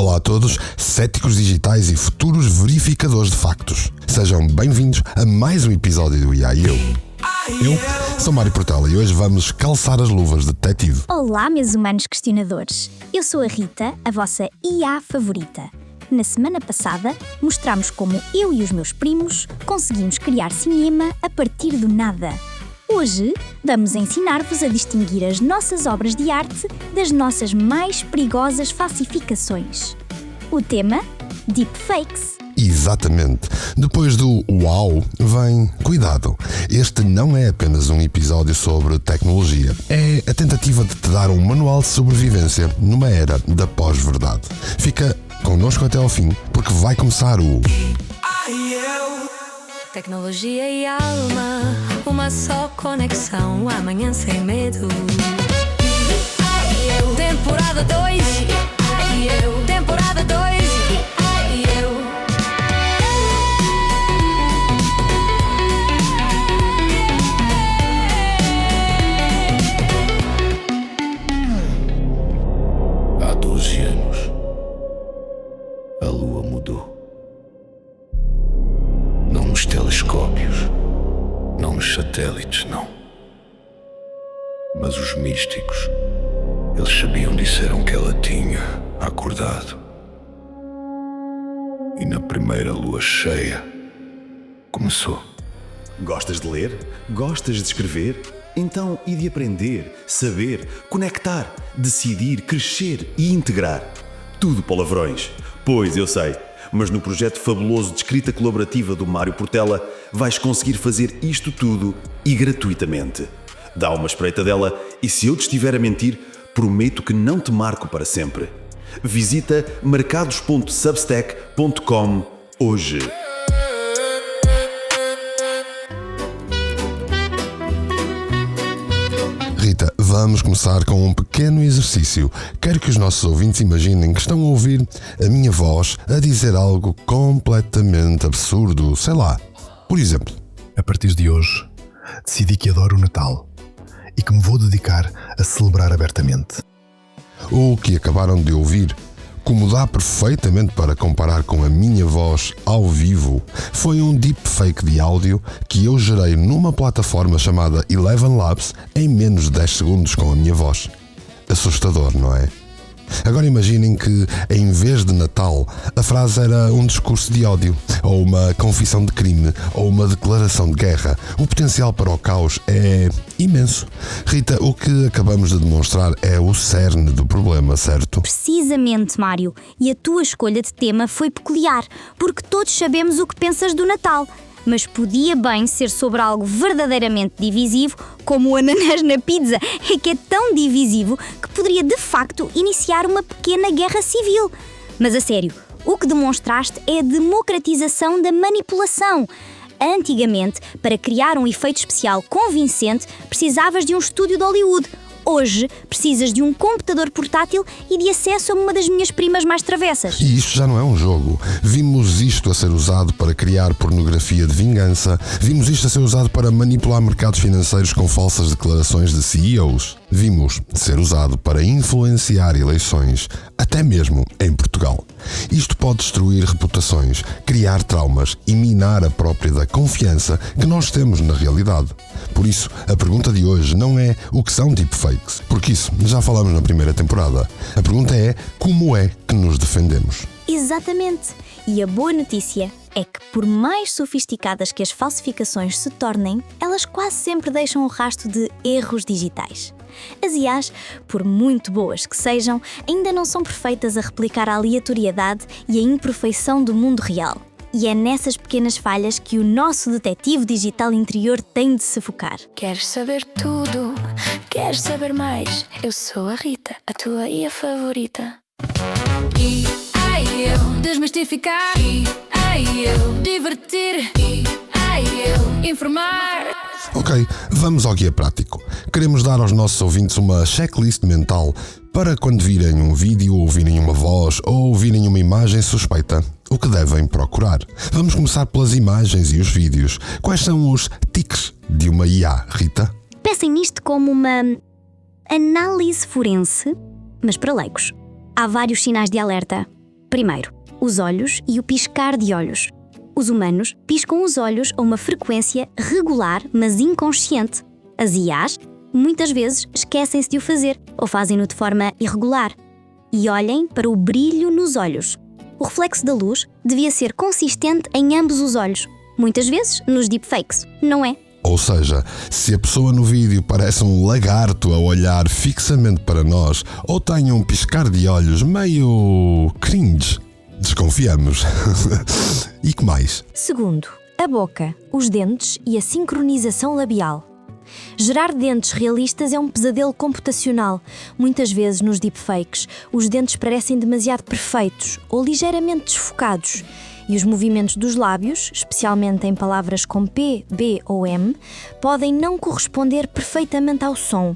Olá a todos, céticos digitais e futuros verificadores de factos. Sejam bem-vindos a mais um episódio do IA e Eu. Eu sou Mário Portela e hoje vamos calçar as luvas de detetive. Olá, meus humanos questionadores. Eu sou a Rita, a vossa IA favorita. Na semana passada, mostramos como eu e os meus primos conseguimos criar cinema a partir do nada. Hoje, vamos ensinar-vos a distinguir as nossas obras de arte das nossas mais perigosas falsificações. O tema? Deepfakes. Exatamente. Depois do uau, vem cuidado. Este não é apenas um episódio sobre tecnologia. É a tentativa de te dar um manual de sobrevivência numa era da pós-verdade. Fica connosco até ao fim, porque vai começar o... Tecnologia e alma, uma só conexão, amanhã sem medo. Temporada 2, temporada 2. Há 12 anos, a Lua mudou. Não nos telescópios, não nos satélites, não. Mas os místicos, eles sabiam, disseram que ela tinha acordado. E na primeira lua cheia, começou. Gostas de ler? Gostas de escrever? Então, e de aprender, saber, conectar, decidir, crescer e integrar? Tudo palavrões. Pois, eu sei. Mas no projeto fabuloso de escrita colaborativa do Mário Portela vais conseguir fazer isto tudo e gratuitamente. Dá uma espreita dela e se eu te estiver a mentir, prometo que não te marco para sempre. Visita mercados.substack.com hoje. Rita, vamos começar com um pequeno exercício. Quero que os nossos ouvintes imaginem que estão a ouvir a minha voz a dizer algo completamente absurdo, sei lá. Por exemplo, a partir de hoje, decidi que adoro o Natal e que me vou dedicar a celebrar abertamente. o que acabaram de ouvir, como dá perfeitamente para comparar com a minha voz ao vivo, foi um deepfake de áudio que eu gerei numa plataforma chamada Eleven Labs em menos de 10 segundos com a minha voz. Assustador, não é? Agora imaginem que, em vez de Natal, a frase era um discurso de ódio, ou uma confissão de crime, ou uma declaração de guerra. O potencial para o caos é imenso. Rita, o que acabamos de demonstrar é o cerne do problema, certo? Precisamente, Mário. E a tua escolha de tema foi peculiar, porque todos sabemos o que pensas do Natal. Mas podia bem ser sobre algo verdadeiramente divisivo, como o ananás na pizza, que é tão divisivo que poderia de facto iniciar uma pequena guerra civil. Mas a sério, o que demonstraste é a democratização da manipulação. Antigamente, para criar um efeito especial convincente, precisavas de um estúdio de Hollywood. Hoje, precisas de um computador portátil e de acesso a uma das minhas primas mais travessas. E isto já não é um jogo. Vimos isto a ser usado para criar pornografia de vingança. Vimos isto a ser usado para manipular mercados financeiros com falsas declarações de CEOs. Vimos ser usado para influenciar eleições, até mesmo em Portugal. Isto pode destruir reputações, criar traumas e minar a própria da confiança que nós temos na realidade. Por isso, a pergunta de hoje não é o que são deepfakes, porque isso já falamos na primeira temporada. A pergunta é como é que nos defendemos. Exatamente. E a boa notícia é que, por mais sofisticadas que as falsificações se tornem, elas quase sempre deixam um rastro de erros digitais. As IAs, por muito boas que sejam, ainda não são perfeitas a replicar a aleatoriedade e a imperfeição do mundo real. E é nessas pequenas falhas que o nosso detetive digital interior tem de se focar. Queres saber tudo? Queres saber mais? Eu sou a Rita, a tua IA favorita. Eu desmistificar, eu divertir, eu informar. Ok, vamos ao guia prático. Queremos dar aos nossos ouvintes uma checklist mental para quando virem um vídeo, ouvirem uma voz ou ouvirem uma imagem suspeita, o que devem procurar. Vamos começar pelas imagens e os vídeos. Quais são os tiques de uma IA, Rita? Pensem nisto como uma análise forense, mas para leigos. Há vários sinais de alerta. Primeiro, os olhos e o piscar de olhos. Os humanos piscam os olhos a uma frequência regular, mas inconsciente. As IAs, muitas vezes, esquecem-se de o fazer ou fazem-no de forma irregular. E olhem para o brilho nos olhos. O reflexo da luz devia ser consistente em ambos os olhos. Muitas vezes, nos deepfakes, não é? Ou seja, se a pessoa no vídeo parece um lagarto a olhar fixamente para nós ou tem um piscar de olhos meio cringe, desconfiamos. E que mais? Segundo, a boca, os dentes e a sincronização labial. Gerar dentes realistas é um pesadelo computacional. Muitas vezes nos deepfakes, os dentes parecem demasiado perfeitos ou ligeiramente desfocados. E os movimentos dos lábios, especialmente em palavras com P, B ou M, podem não corresponder perfeitamente ao som.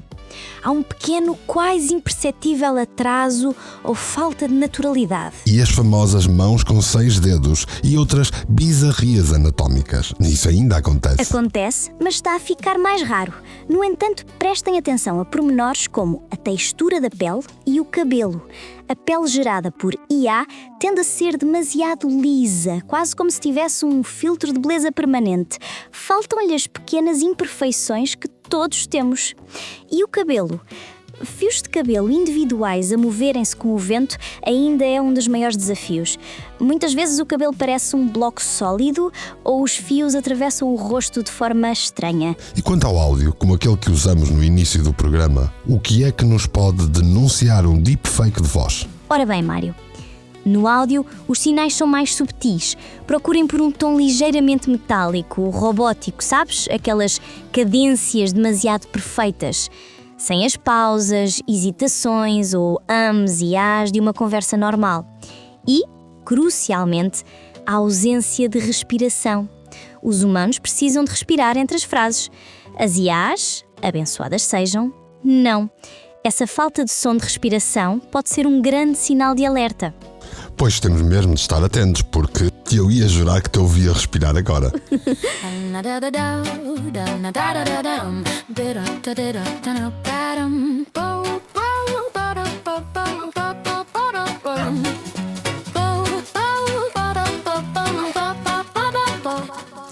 Há um pequeno, quase imperceptível atraso ou falta de naturalidade. E as famosas mãos com 6 dedos e outras bizarrias anatómicas. Isso ainda acontece. Acontece, mas está a ficar mais raro. No entanto, prestem atenção a pormenores como a textura da pele e o cabelo. A pele gerada por IA tende a ser demasiado lisa, quase como se tivesse um filtro de beleza permanente. Faltam-lhe as pequenas imperfeições que todos temos. E o cabelo? Fios de cabelo individuais a moverem-se com o vento ainda é um dos maiores desafios. Muitas vezes o cabelo parece um bloco sólido ou os fios atravessam o rosto de forma estranha. E quanto ao áudio, como aquele que usamos no início do programa, o que é que nos pode denunciar um deepfake de voz? Ora bem, Mário, no áudio os sinais são mais subtis. Procurem por um tom ligeiramente metálico, robótico, sabes? Aquelas cadências demasiado perfeitas. Sem as pausas, hesitações ou ams e as de uma conversa normal. E, crucialmente, a ausência de respiração. Os humanos precisam de respirar entre as frases. As IAs, abençoadas sejam, não. Essa falta de som de respiração pode ser um grande sinal de alerta. Pois temos mesmo de estar atentos, porque eu ia jurar que te ouvia respirar agora.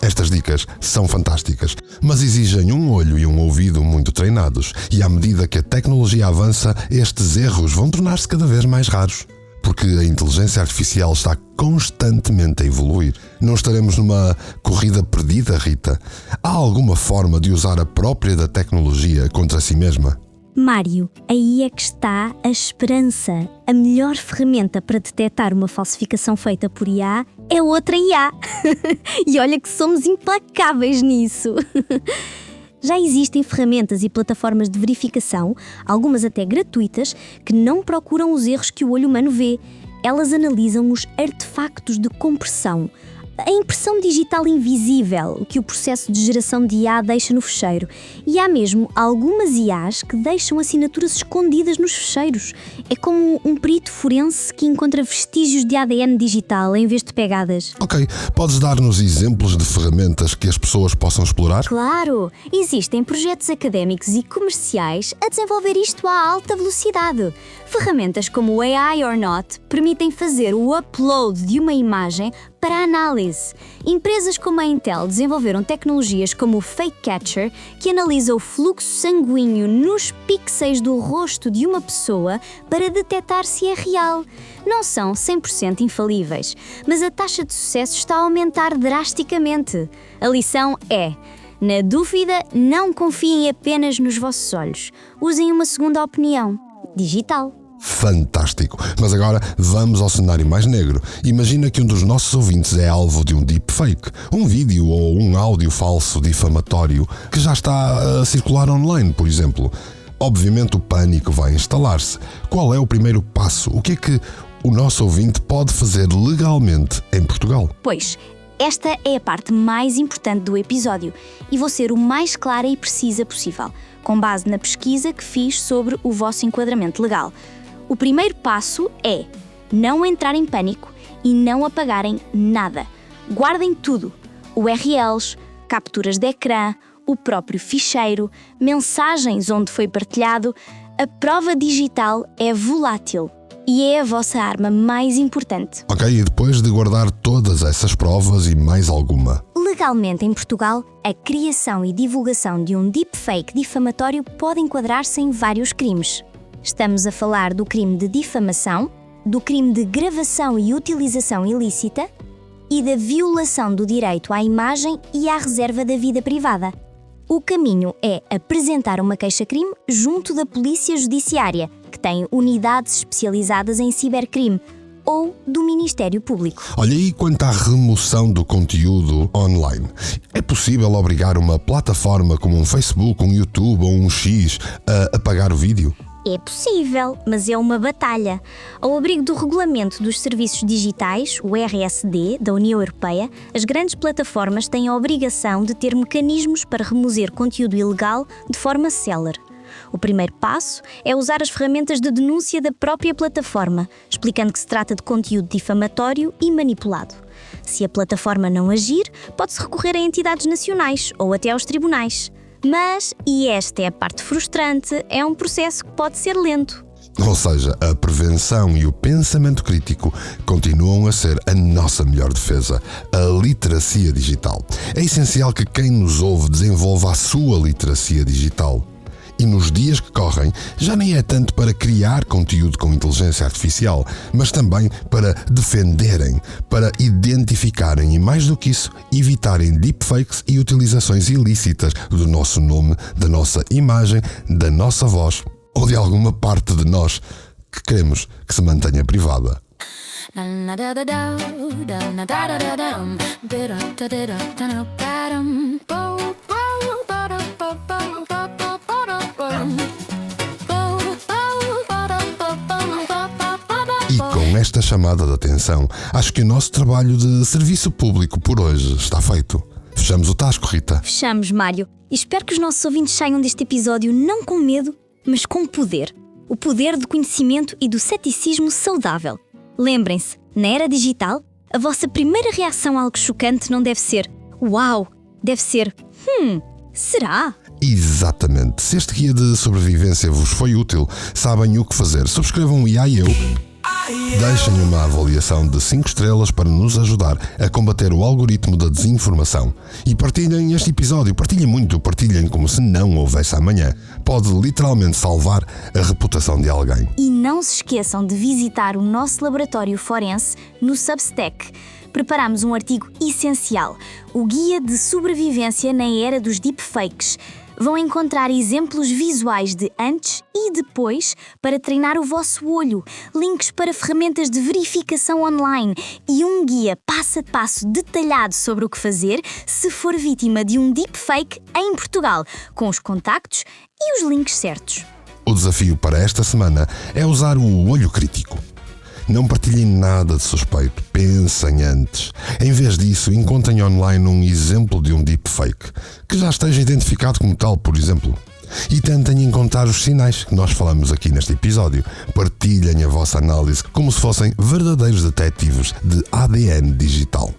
Estas dicas são fantásticas, mas exigem um olho e um ouvido muito treinados, e à medida que a tecnologia avança, estes erros vão tornar-se cada vez mais raros. Porque a inteligência artificial está constantemente a evoluir. Não estaremos numa corrida perdida, Rita? Há alguma forma de usar a própria da tecnologia contra si mesma? Mário, aí é que está a esperança. A melhor ferramenta para detectar uma falsificação feita por IA é outra IA. E olha que somos implacáveis nisso. Já existem ferramentas e plataformas de verificação, algumas até gratuitas, que não procuram os erros que o olho humano vê. Elas analisam os artefactos de compressão, a impressão digital invisível que o processo de geração de IA deixa no fecheiro. E há mesmo algumas IAs que deixam assinaturas escondidas nos fecheiros. É como um perito forense que encontra vestígios de ADN digital em vez de pegadas. Ok, podes dar-nos exemplos de ferramentas que as pessoas possam explorar? Claro! Existem projetos académicos e comerciais a desenvolver isto à alta velocidade. Ferramentas como o AI or Not permitem fazer o upload de uma imagem para análise. Empresas como a Intel desenvolveram tecnologias como o Fake Catcher, que analisa o fluxo sanguíneo nos pixels do rosto de uma pessoa para detectar se é real. Não são 100% infalíveis, mas a taxa de sucesso está a aumentar drasticamente. A lição é: na dúvida, não confiem apenas nos vossos olhos. Usem uma segunda opinião digital. Fantástico! Mas agora vamos ao cenário mais negro. Imagina que um dos nossos ouvintes é alvo de um deepfake, um vídeo ou um áudio falso difamatório que já está a circular online, por exemplo. Obviamente o pânico vai instalar-se. Qual é o primeiro passo? O que é que o nosso ouvinte pode fazer legalmente em Portugal? Pois, esta é a parte mais importante do episódio e vou ser o mais clara e precisa possível, com base na pesquisa que fiz sobre o vosso enquadramento legal. O primeiro passo é não entrar em pânico e não apagarem nada. Guardem tudo: URLs, capturas de ecrã, o próprio ficheiro, mensagens onde foi partilhado. A prova digital é volátil e é a vossa arma mais importante. Ok, e depois de guardar todas essas provas e mais alguma? Legalmente, em Portugal, a criação e divulgação de um deepfake difamatório pode enquadrar-se em vários crimes. Estamos a falar do crime de difamação, do crime de gravação e utilização ilícita e da violação do direito à imagem e à reserva da vida privada. O caminho é apresentar uma queixa-crime junto da Polícia Judiciária, que tem unidades especializadas em cibercrime, ou do Ministério Público. Olha, e quanto à remoção do conteúdo online? É possível obrigar uma plataforma como um Facebook, um YouTube ou um X a apagar o vídeo? É possível, mas é uma batalha. Ao abrigo do Regulamento dos Serviços Digitais, o RSD, da União Europeia, as grandes plataformas têm a obrigação de ter mecanismos para remover conteúdo ilegal de forma célere. O primeiro passo é usar as ferramentas de denúncia da própria plataforma, explicando que se trata de conteúdo difamatório e manipulado. Se a plataforma não agir, pode-se recorrer a entidades nacionais ou até aos tribunais. Mas, e esta é a parte frustrante, é um processo que pode ser lento. Ou seja, a prevenção e o pensamento crítico continuam a ser a nossa melhor defesa, a literacia digital. É essencial que quem nos ouve desenvolva a sua literacia digital. E nos dias que correm, já nem é tanto para criar conteúdo com inteligência artificial, mas também para defenderem, para identificarem e, mais do que isso, evitarem deepfakes e utilizações ilícitas do nosso nome, da nossa imagem, da nossa voz ou de alguma parte de nós que queremos que se mantenha privada. E com esta chamada de atenção, acho que o nosso trabalho de serviço público por hoje está feito. Fechamos o tasco, Rita. Fechamos, Mário. E espero que os nossos ouvintes saiam deste episódio não com medo, mas com poder. O poder do conhecimento e do ceticismo saudável. Lembrem-se, na era digital, a vossa primeira reação a algo chocante não deve ser "Uau!", deve ser será? Exatamente. Se este guia de sobrevivência vos foi útil, sabem o que fazer. Subscrevam o IAEU. Deixem uma avaliação de 5 estrelas para nos ajudar a combater o algoritmo da desinformação. E partilhem este episódio, partilhem muito, partilhem como se não houvesse amanhã. Pode literalmente salvar a reputação de alguém. E não se esqueçam de visitar o nosso laboratório forense no Substack. Preparamos um artigo essencial, o Guia de Sobrevivência na Era dos Deepfakes. Vão encontrar exemplos visuais de antes e depois para treinar o vosso olho, links para ferramentas de verificação online e um guia passo a passo detalhado sobre o que fazer se for vítima de um deepfake em Portugal, com os contactos e os links certos. O desafio para esta semana é usar o olho crítico. Não partilhem nada de suspeito, pensem antes. Em vez disso, encontrem online um exemplo de um deepfake, que já esteja identificado como tal, por exemplo. E tentem encontrar os sinais que nós falamos aqui neste episódio. Partilhem a vossa análise como se fossem verdadeiros detetives de ADN digital.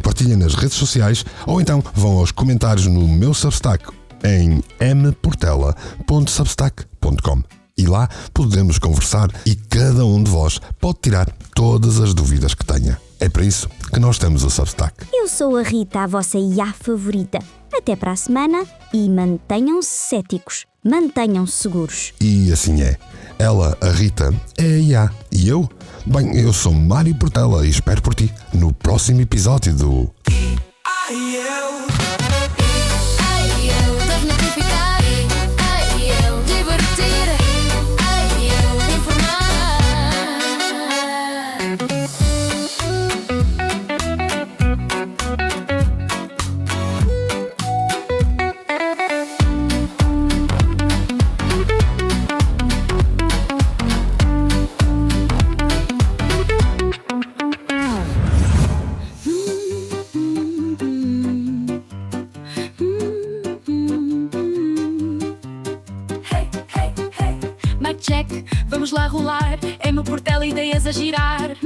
Partilhem nas redes sociais ou então vão aos comentários no meu Substack em mportela.substack.com. E lá podemos conversar e cada um de vós pode tirar todas as dúvidas que tenha. É para isso que nós temos o Substack. Eu sou a Rita, a vossa IA favorita. Até para a semana e mantenham-se céticos, mantenham-se seguros. E assim é. Ela, a Rita, é a IA. E eu? Bem, eu sou Mário Portela e espero por ti no próximo episódio do... Mic check, vamos lá rolar. É meu Portela, ideias a girar.